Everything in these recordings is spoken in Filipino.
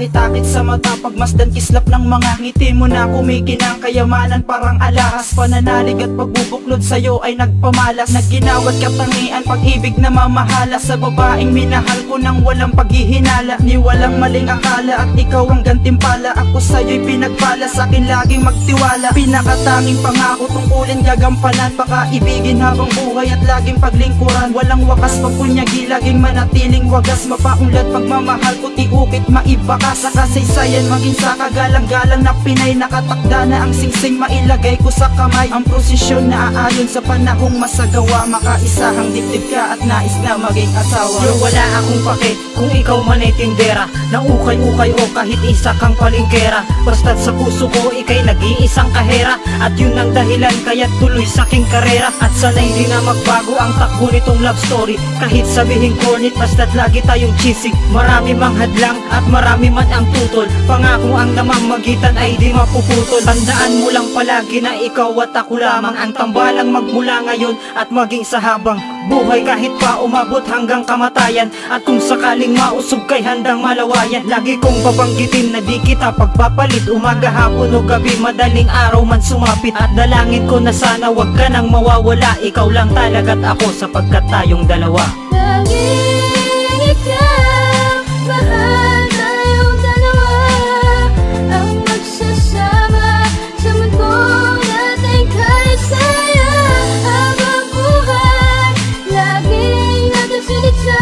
Takit-takit sa mata, pagmasdan kislap ng mga ngiti mo na kumikinang. Kayamanan parang alahas, pananalig at pagbubuklod sa'yo ay nagpamalas. Nagginawat katangian, pag-ibig na mamahala sa babaeng minahal ko nang walang paghihinala. Ni walang maling akala at ikaw ang gantimpala. Ako sa'yo'y pinagpala, sa'kin laging magtiwala. Pinakatanging pangako tungkulin gagampanan, pakaibigin habang buhay at laging paglingkuran. Walang wakas pagpunyagi, laging manatiling wagas. Mapaunlad pagmamahal ko, tiukit maibaka sa kasaysayan. Maging sa kagalang-galang na Pinay, nakatakda na ang singsing mailagay ko sa kamay. Ang prosesyon na aayon sa panahong masagawa. Makaisahang dibdib ka at nais na maging asawa. Yo, wala akong pake kung ikaw man ay tindera na ukay-ukay o kahit isa kang palingkera. Basta't sa puso ko ikay nag-iisang kahera, at yun ang dahilan kaya't tuloy sa aking karera. At sanay di na magbago ang takbo nitong love story. Kahit sabihin corny, basta't lagi tayong cheesy. Marami mang hadlang at marami man ang tutol. Pangako ang namamagitan ay di mapuputol. Tandaan mo lang palagi na ikaw at ako lamang ang tambalang magmula ngayon at maging sa habang buhay, kahit pa umabot hanggang kamatayan. At kung sakaling mausog kay handang malawayan, lagi kong babanggitin na di kita pagpapalit. Umaga, hapon o gabi, madaling araw man sumapit. At dalangin ko na sana wag ka nang mawawala. Ikaw lang talaga't ako sapagkat tayong dalawa. Laging ikaw, mahal tayong dalawa, ang magsasama sa mundo nating kaisa-saya. Habang buhay, laging nagkasunod sa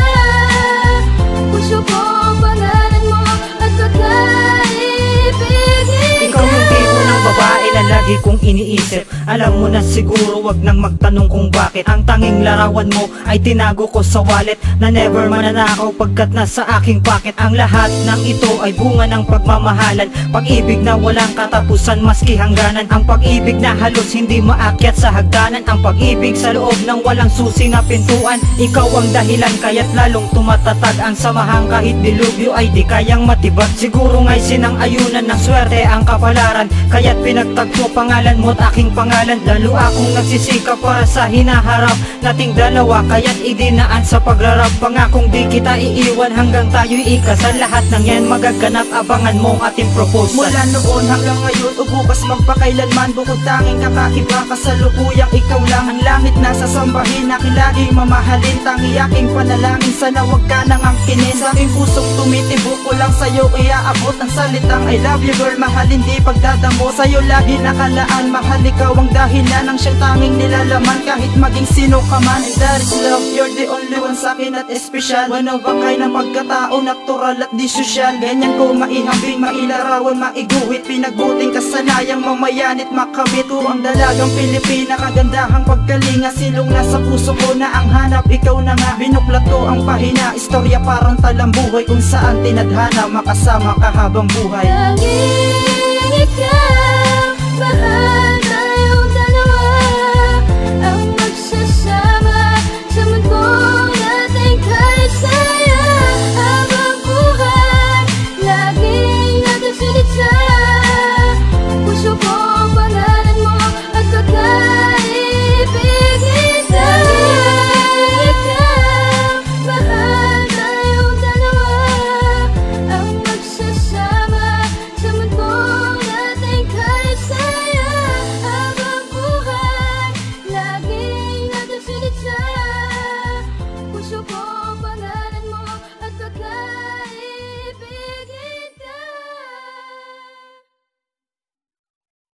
puso ko ang pangalan mo at pagkaibigin. Ikaw yung tipo ng babae na lagi kong iniisip. Alam mo na siguro, wag nang magtanong kung bakit. Ang tanging larawan mo ay tinago ko sa wallet na never mananakaw pagkat nasa aking pocket. Ang lahat ng ito ay bunga ng pagmamahalan, pag-ibig na walang katapusan maski hangganan. Ang pag-ibig na halos hindi maakyat sa hagdanan, ang pag-ibig sa loob ng walang susi na pintuan. Ikaw ang dahilan kaya't lalong tumatatag ang samahan, kahit dilubyo ay di kayang matibag. Siguro nga'y sinang-ayunan ng swerte ang kapalaran, kaya't pinagtagpo pangalan mo't aking pangalan. Lalo akong nagsisikap para sa hinaharap nating dalawa, kaya't idinaan sa pagrarap. Pangakong di kita iiwan hanggang tayo'y ikasal. Lahat ng yan magaganap, abangan mo ang ating proposal. Mula noon hanggang ngayon o bukas magpakailanman, bukod tanging kakaiba, kasalukuyang ikaw lang. Ang langit na sasambahin, aking laging mamahalin. Tangi aking panalangin, sana wag ka nang angkinin. Sa aking pusong tumitibok ko lang sa'yo iaabot ang salitang I love you girl. Mahalin di pagdadamo, sa'yo lagi nakalaan. Mahal ikaw ang dahilan ng siyang tanging nilalaman, kahit maging sino ka man. And that is love, you're the only one sa'kin at espesyal. One of a kind na pagkatao, natural at di sosyal. Ganyan ko maihambing, mailarawan, maiguhit. Pinagbuting kasanayang mamayanit makamit. Ang dalagang Pilipina, kagandahang pagkalinga. Silong nasa puso ko na ang hanap, ikaw na nga. Binuklat ko ang pahina, istorya parang talambuhay, kung saan tinadhana makasama ka habang buhay. Laging ikaw, mahal